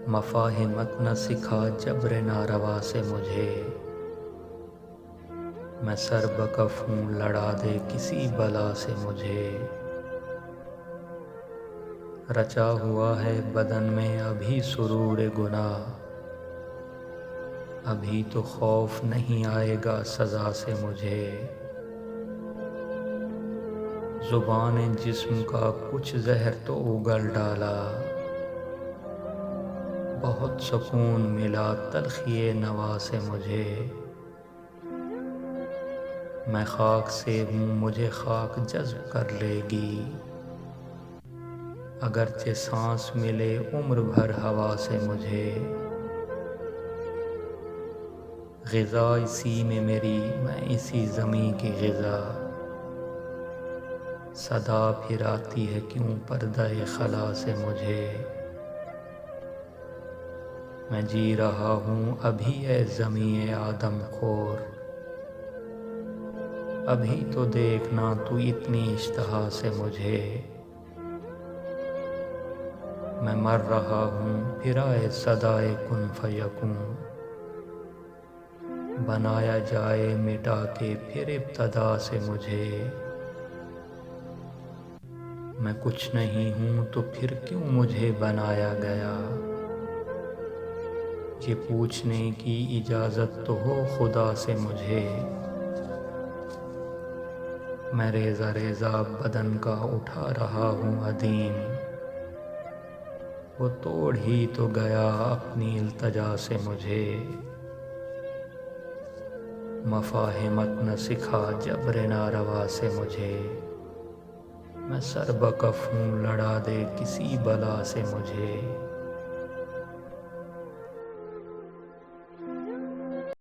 مفاہمت نہ سکھا جبر ناروا سے مجھے، میں سر بکف ہوں لڑا دے کسی بلا سے مجھے۔ رچا ہوا ہے بدن میں ابھی سرور گناہ، ابھی تو خوف نہیں آئے گا سزا سے مجھے۔ زبان جسم کا کچھ زہر تو اگل ڈالا، بہت سکون ملا تلخی نوا سے مجھے۔ میں خاک سے ہوں مجھے خاک جذب کر لے گی، اگرچہ سانس ملے عمر بھر ہوا سے مجھے۔ غذا اسی میں میری میں اسی زمیں کی غذا، صدا پھر آتی ہے کیوں پردہ خلا سے مجھے۔ میں جی رہا ہوں ابھی اے زمیں آدم خور، ابھی تو دیکھنا تو اتنی اشتہا سے مجھے۔ میں مر رہا ہوں پھر آئے صدائے کن فیکون، بنایا جائے مٹا کے پھر ابتدا سے مجھے۔ میں کچھ نہیں ہوں تو پھر کیوں مجھے بنایا گیا، یہ پوچھنے کی اجازت تو ہو خدا سے مجھے۔ میں ریزہ ریزہ بدن کا اٹھا رہا ہوں ادیم، وہ توڑ ہی تو گیا اپنی التجا سے مجھے۔ مفاہمت نہ سکھا جبر ناروا سے مجھے، میں سر بکف ہوں لڑا دے کسی بلا سے مجھے۔